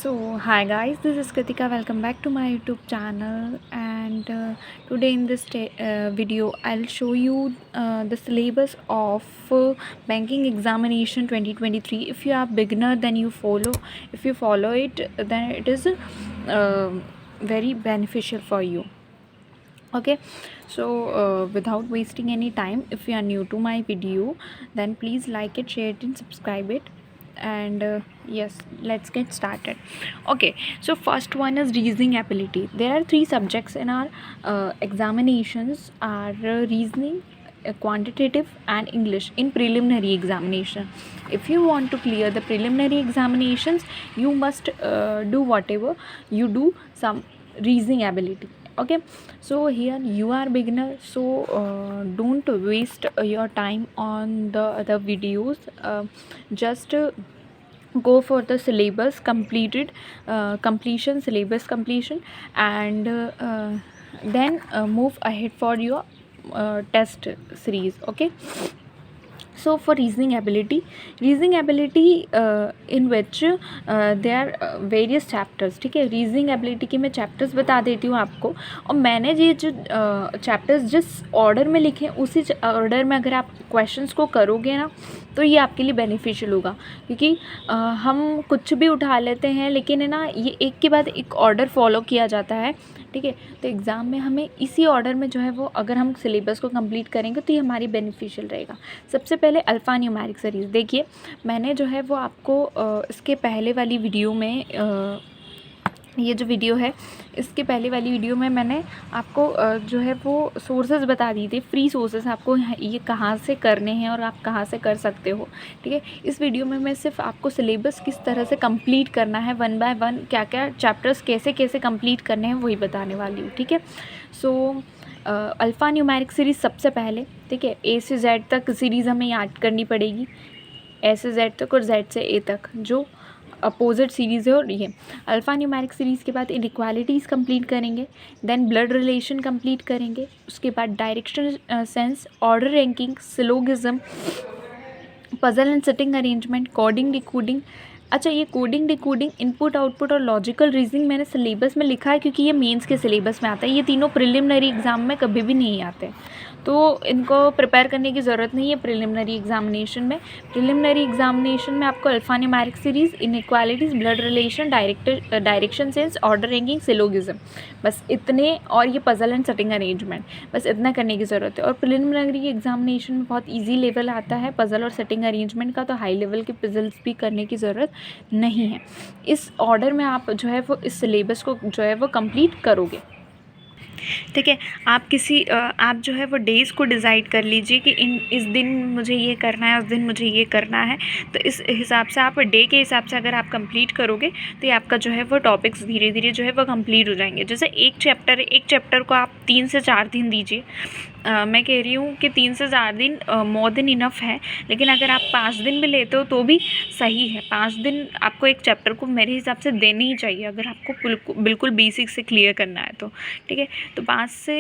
Hi guys, this is Kritika. Welcome back to my YouTube channel. And today in this video, I'll show you the syllabus of banking examination 2023. If you are beginner, then you follow. If you follow it, then it is very beneficial for you. Okay, so without wasting any time, if you are new to my video, then please like it, share it, and subscribe it. And yes, let's get started. Okay, so first one is reasoning ability. There are three subjects in our examinations are reasoning, quantitative and English in preliminary examination. If you want to clear the preliminary examinations, you must do whatever you do some reasoning ability. Okay, so here you are beginner, so don't waste your time on the other videos. Just go for the syllabus completed, completion, syllabus completion, and then move ahead for your test series. Okay, so for reasoning ability in which there are various chapters. ठीक है, reasoning ability के मैं chapters बता देती हूँ आपको, और मैंने ये जो चैप्टर्स जिस ऑर्डर में लिखे उसी ऑर्डर में अगर आप क्वेश्चंस को करोगे ना, तो ये आपके लिए बेनिफिशियल होगा, क्योंकि हम कुछ भी उठा लेते हैं, लेकिन है ना, ये एक के बाद एक ऑर्डर फॉलो किया जाता है. ठीक है, तो एग्ज़ाम में हमें इसी ऑर्डर में जो है वो अगर हम सिलेबस को कंप्लीट करेंगे तो ये हमारी बेनिफिशियल रहेगा. सबसे पहले अल्फ़ा न्यूमेरिक सीरीज़ देखिए. मैंने जो है वो आपको इसके पहले वाली वीडियो में ये जो वीडियो है, इसके पहले वाली वीडियो में मैंने आपको जो है वो सोर्सेज बता दी थी, फ्री सोर्सेज आपको ये कहाँ से करने हैं और आप कहाँ से कर सकते हो. ठीक है, इस वीडियो में मैं सिर्फ आपको सिलेबस किस तरह से कंप्लीट करना है, 1 बाय 1 क्या क्या चैप्टर्स कैसे कैसे कंप्लीट करने हैं वही बताने वाली हूँ. ठीक है, सो अल्फ़ा न्यूमेरिक सीरीज़ सबसे पहले. ठीक है, ए से जेड तक सीरीज़ हमें याद करनी पड़ेगी, ए से जेड तक और जेड से ए तक, जो अपोजिट सीरीज़ है. और ये अल्फ़ा न्यूमेरिक सीरीज़ के बाद इनइक्वालिटीज़ कंप्लीट करेंगे, देन ब्लड रिलेशन कंप्लीट करेंगे, उसके बाद direction sense, order ranking, syllogism, puzzle and setting arrangement, coding decoding. अच्छा, ये कोडिंग डिकोडिंग, इनपुट आउटपुट और लॉजिकल रीजनिंग मैंने सिलेबस में लिखा है, क्योंकि ये मेंस के सिलेबस में आता है. ये तीनों प्रिलिमिनरी एग्ज़ाम में कभी भी नहीं आते, तो इनको प्रिपेयर करने की ज़रूरत नहीं है प्रिलिमिनरी एग्जामिनेशन में. प्रिलिमिनरी एग्जामिनेशन में आपको alpha numeric series, inequalities, blood relation, direction sense, order ranking, syllogism, बस इतने, और ये पजल एंड सेटिंग अरेंजमेंट, बस इतना करने की ज़रूरत है. और प्रिलिमिनरी एग्जामिनेशन में बहुत ईजी लेवल आता है पजल और सेटिंग अरेंजमेंट का, तो हाई लेवल के पजल्स भी करने की ज़रूरत नहीं है. इस ऑर्डर में आप जो है वो इस सिलेबस को जो है वो कंप्लीट करोगे. ठीक है, आप जो है वो डेज़ को डिसाइड कर लीजिए कि इस दिन मुझे ये करना है, उस दिन मुझे ये करना है. तो इस हिसाब से आप डे के हिसाब से अगर आप कंप्लीट करोगे तो ये आपका जो है वो टॉपिक्स धीरे धीरे जो है वो कंप्लीट हो जाएंगे. जैसे एक चैप्टर को आप 3 से 4 दिन दीजिए. मैं कह रही हूँ कि 3 से 4 दिन मोर देन इनफ है, लेकिन अगर आप 5 दिन भी लेते हो तो भी सही है. 5 दिन आपको एक चैप्टर को मेरे हिसाब से देने ही चाहिए, अगर आपको बिल्कुल बेसिक से क्लियर करना है तो. ठीक है, तो 5 से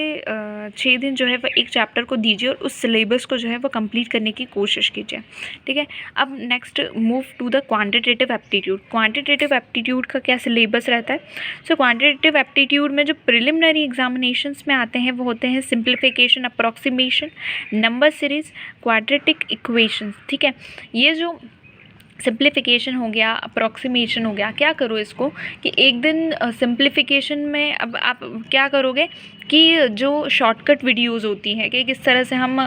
6 दिन जो है वो एक चैप्टर को दीजिए और उस सिलेबस को जो है वो कंप्लीट करने की कोशिश कीजिए. ठीक है, अब next move to the quantitative aptitude. Quantitative aptitude का क्या सिलेबस रहता है? सो क्वांटिटेटिव एप्टीट्यूड में जो प्रिलिमिनरी एग्जामिनेशंस में आते हैं वो होते हैं simplification, approximation, number series, quadratic equations. ठीक है, ये जो सिंप्लीफिकेशन हो गया, अप्रॉक्सीमेशन हो गया, क्या करो इसको कि एक दिन सिंप्लीफिकेशन में अब आप क्या करोगे कि जो शॉर्टकट वीडियोस होती हैं कि किस तरह से हम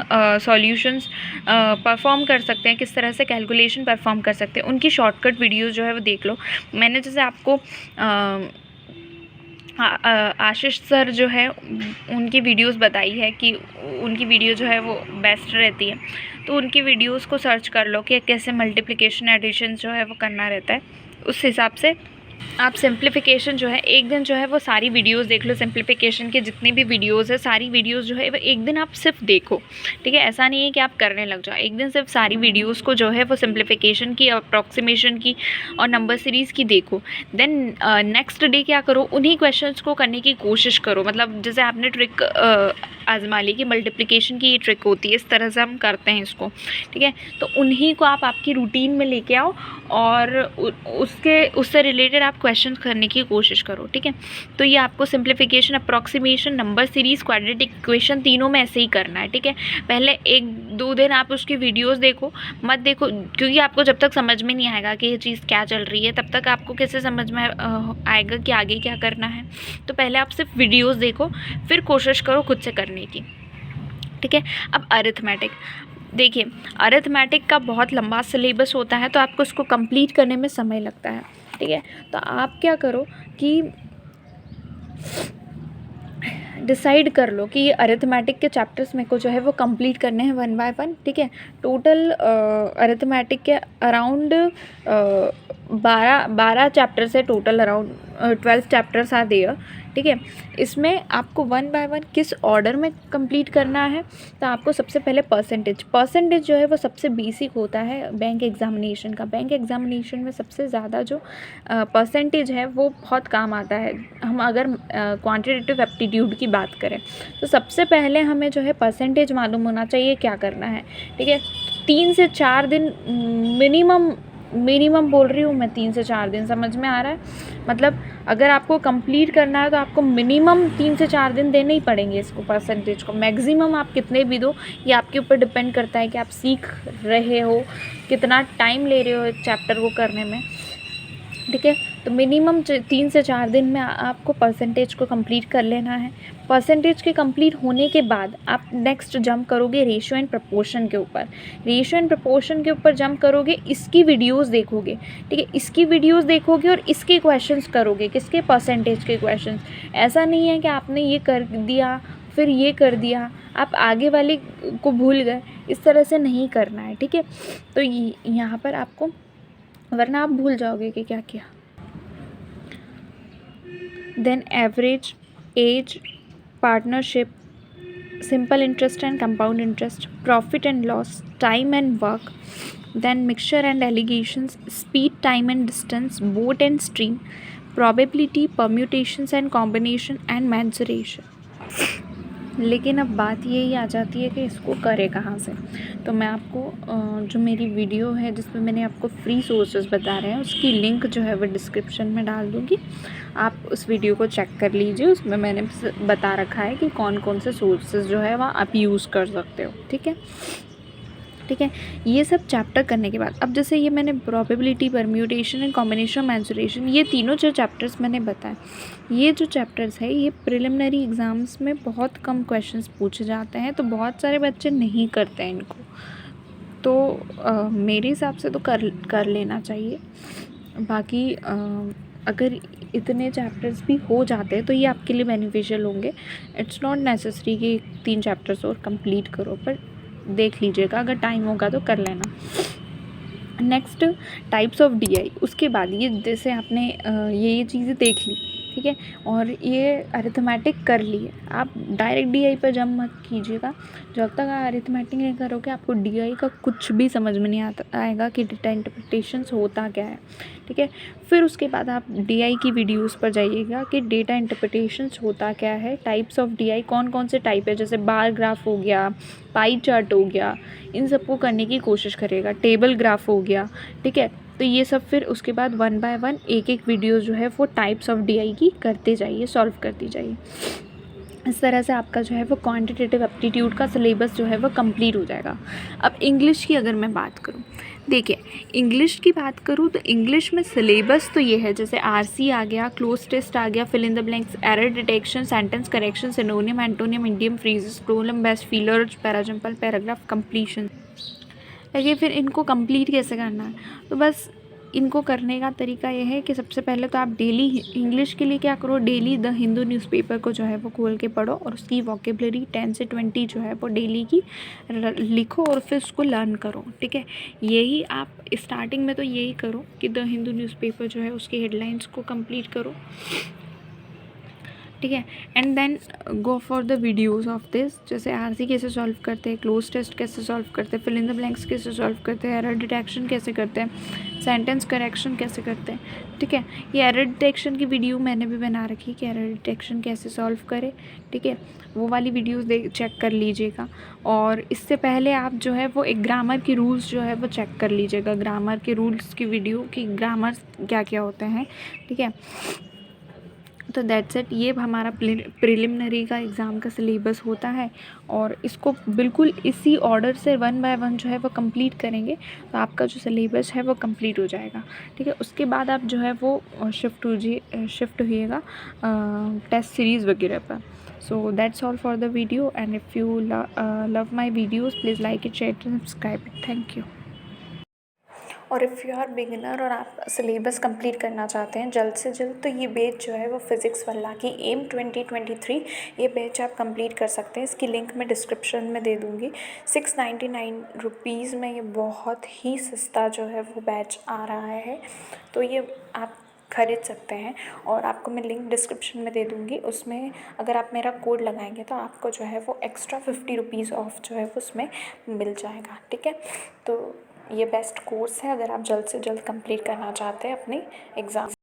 सॉल्यूशंस परफॉर्म कर सकते हैं, किस तरह से कैलकुलेशन परफॉर्म कर सकते हैं, उनकी शॉर्टकट वीडियोस जो है वो देख लो. मैंने जैसे आपको आशीष सर जो है उनकी वीडियोस बताई है कि उनकी वीडियो जो है वो बेस्ट रहती है, तो उनकी वीडियोस को सर्च कर लो कि कैसे मल्टीप्लिकेशन एडिशन जो है वो करना रहता है. उस हिसाब से आप सिंप्लीफिकेशन जो है एक दिन जो है वो सारी वीडियोस देख लो. सिंप्लीफिकेशन के जितनी भी वीडियोस है, सारी वीडियोस जो है वो एक दिन आप सिर्फ देखो. ठीक है, ऐसा नहीं है कि आप करने लग जाओ. एक दिन सिर्फ सारी वीडियोस को जो है वो सिंप्लीफिकेशन की, अप्रॉक्सीमेशन की और नंबर सीरीज़ की देखो. देन नेक्स्ट डे क्या करो, उन्हीं क्वेश्चंस को करने की कोशिश करो. मतलब जैसे आपने ट्रिक आजमा ली कि मल्टीप्लिकेशन की ये ट्रिक होती है, इस तरह से हम करते हैं इसको, ठीक है। तो उन्हीं को आप आपकी रूटीन में लेके आओ और उससे रिलेटेड आप क्वेश्चन करने की कोशिश करो, ठीक है। तो ये आपको simplification, approximation, number series, quadratic equation तीनों में ऐसे ही करना है, ठीक है। पहले 1-2 दिन आप उसकी वीडियोस देखो, मत देखो, क्योंकि आपको जब तक समझ में नहीं आएगा कि ये चीज़ क्या चल रही है तब तक आपको कैसे समझ में आएगा कि आगे क्या करना है। तो पहले आप सिर्फ वीडियोस देखो, फिर कोशिश करो खुद से करने की, ठीक है। अब अरिथमेटिक देखिए, अरिथमेटिक का बहुत लंबा सिलेबस होता है, तो आपको इसको कंप्लीट करने में समय लगता है, ठीक है। तो आप क्या करो कि डिसाइड कर लो कि ये अरिथमेटिक के चैप्टर्स मेरे को जो है वो कंप्लीट करने हैं 1 बाय 1, ठीक है। टोटल अरिथमेटिक के अराउंड 12 चैप्टर्स है total, around 12 chapters are there, ठीक है। इसमें आपको 1 बाय 1 किस ऑर्डर में कंप्लीट करना है, तो आपको सबसे पहले परसेंटेज जो है वो सबसे बेसिक होता है बैंक एग्जामिनेशन का। बैंक एग्जामिनेशन में सबसे ज़्यादा जो परसेंटेज है वो बहुत काम आता है। हम अगर क्वांटिटेटिव एप्टीट्यूड की बात करें तो सबसे पहले हमें जो है परसेंटेज मालूम होना चाहिए क्या करना है, ठीक है। 3 से 4 दिन मिनिमम बोल रही हूँ मैं, 3 से 4 दिन, समझ में आ रहा है? मतलब अगर आपको कंप्लीट करना है तो आपको मिनिमम 3 से 4 दिन देने ही पड़ेंगे इसको, परसेंटेज को। मैक्सिमम आप कितने भी दो, ये आपके ऊपर डिपेंड करता है कि आप सीख रहे हो, कितना टाइम ले रहे हो एक चैप्टर को करने में, ठीक है। तो मिनिमम 3 से 4 दिन में आपको परसेंटेज को कंप्लीट कर लेना है। परसेंटेज के कंप्लीट होने के बाद आप नेक्स्ट जंप करोगे रेशियो एंड प्रपोर्शन के ऊपर। रेशियो एंड प्रपोर्शन के ऊपर जंप करोगे, इसकी वीडियोस देखोगे, ठीक है। इसकी वीडियोस देखोगे और इसके क्वेश्चंस करोगे, किसके, परसेंटेज के क्वेश्चंस। ऐसा नहीं है कि आपने ये कर दिया फिर ये कर दिया, आप आगे वाले को भूल गए, इस तरह से नहीं करना है, ठीक है। तो यहाँ पर आपको, वरना आप भूल जाओगे कि क्या किया। Then average, age, partnership, simple interest and compound interest, profit and loss, time and work, then mixture and allegations, speed, time and distance, boat and stream, probability, permutations and combination and mensuration। लेकिन अब बात यही आ जाती है कि इसको करें कहाँ से। तो मैं आपको जो मेरी वीडियो है जिसमें मैंने आपको फ्री सोर्सेज बता रहे हैं, उसकी लिंक जो है वो डिस्क्रिप्शन में डाल दूँगी, आप उस वीडियो को चेक कर लीजिए। उसमें मैंने बता रखा है कि कौन कौन से सोर्सेज जो है वह आप यूज़ कर सकते हो, ठीक है, ठीक है। ये सब चैप्टर करने के बाद, अब जैसे ये मैंने probability, permutation and combination, mensuration, ये तीनों जो चैप्टर्स मैंने बताए, ये जो चैप्टर्स है ये प्रिलिमिनरी एग्ज़ाम्स में बहुत कम क्वेश्चंस पूछे जाते हैं, तो बहुत सारे बच्चे नहीं करते हैं इनको। तो मेरे हिसाब से तो कर लेना चाहिए। बाकी अगर इतने चैप्टर्स भी हो जाते हैं तो ये आपके लिए बेनिफिशियल होंगे। इट्स नॉट नेसेसरी कि 3 चैप्टर्स और कंप्लीट करो, पर देख लीजिएगा, अगर टाइम होगा तो कर लेना। Next, types of DI. उसके बाद ये जैसे आपने ये चीज़ें देख ली, ठीक है, और ये अरिथमेटिक कर ली है, आप डायरेक्ट डीआई पर जंप मत कीजिएगा। जब तक आप अरिथमेटिक नहीं करोगे आपको डीआई का कुछ भी समझ में नहीं आएगा कि डेटा इंटरप्रिटेशंस होता क्या है, ठीक है। फिर उसके बाद आप डीआई की वीडियोस पर जाइएगा कि डेटा इंटरप्रिटेशंस होता क्या है, टाइप्स ऑफ डीआई कौन कौन से टाइप है, जैसे बार ग्राफ हो गया, पाई चार्ट हो गया, इन सबको करने की कोशिश करेगा, टेबल ग्राफ हो गया, ठीक है। तो ये सब फिर उसके बाद 1 बाय 1 एक वीडियो जो है वो टाइप्स ऑफ डीआई की करते जाइए, सॉल्व करती जाइए। इस तरह से आपका जो है वो क्वांटिटेटिव एप्टीट्यूड का सिलेबस जो है वो कंप्लीट हो जाएगा। अब इंग्लिश की अगर मैं बात करूँ, देखिए इंग्लिश की बात करूँ तो इंग्लिश में सिलेबस तो ये है, जैसे आरसी आ गया, क्लोज टेस्ट आ गया, fill in the blanks, error detection, sentence correction, synonym, antonym, idiom, phrases, problem, best, fillers, parajumble, paragraph, completion. देखिए फिर इनको कंप्लीट कैसे करना है, तो बस इनको करने का तरीका यह है कि सबसे पहले तो आप डेली इंग्लिश के लिए क्या करो, डेली द हिंदू न्यूज़पेपर को जो है वो खोल के पढ़ो और उसकी वोकेबलरी 10 से 20 जो है वो डेली की लिखो और फिर उसको लर्न करो, ठीक है। यही आप स्टार्टिंग में तो यही करो कि द हिंदू न्यूज़पेपर जो है उसकी हेडलाइंस को कंप्लीट करो, ठीक है। And then go for the videos of this, जैसे आरसी कैसे सॉल्व करते हैं, क्लोज टेस्ट कैसे सॉल्व करते हैं, फिल इन द ब्लैंक्स कैसे सॉल्व करते हैं, एरर डिटेक्शन कैसे करते हैं, सेंटेंस करेक्शन कैसे करते हैं। ठीक है, ये एरर डिटेक्शन की वीडियो मैंने भी बना रखी है कि एरर डिटेक्शन कैसे सॉल्व करें। ठीक है, वो वाली वीडियोज़ चेक कर लीजिएगा। और इससे पहले आप जो है वो एक ग्रामर की रूल्स जो है वो चेक कर लीजिएगा, ग्रामर के रूल्स की वीडियो कि ग्रामर क्या क्या होते हैं। ठीक है, तो दैट्स इट। ये हमारा प्रिलिमिनरी का एग्ज़ाम का सिलेबस होता है और इसको बिल्कुल इसी ऑर्डर से 1 बाय 1 जो है वो कंप्लीट करेंगे तो आपका जो सिलेबस है वो कंप्लीट हो जाएगा। ठीक है, उसके बाद आप जो है वो शिफ्ट होइएगा टेस्ट सीरीज़ वगैरह पर। So that's all for the video, and if you love my videos please like it, share and subscribe it. Thank you. और इफ़ यू आर बिगिनर और आप सिलेबस कंप्लीट करना चाहते हैं जल्द से जल्द, तो ये बैच जो है वो फिज़िक्स वाला की एम 2023, ये बैच आप कंप्लीट कर सकते हैं। इसकी लिंक मैं डिस्क्रिप्शन में दे दूँगी। 699 रुपीज़ में ये बहुत ही सस्ता जो है वो बैच आ रहा है, तो ये आप खरीद सकते हैं। और आपको मैं लिंक डिस्क्रिप्शन में दे दूँगी, उसमें अगर आप मेरा कोड लगाएंगे तो आपको जो है वो एक्स्ट्रा 50 रुपीज़ ऑफ जो है वो उसमें मिल जाएगा। ठीक है, तो ये बेस्ट कोर्स है अगर आप जल्द से जल्द कंप्लीट करना चाहते हैं अपनी एग्ज़ाम।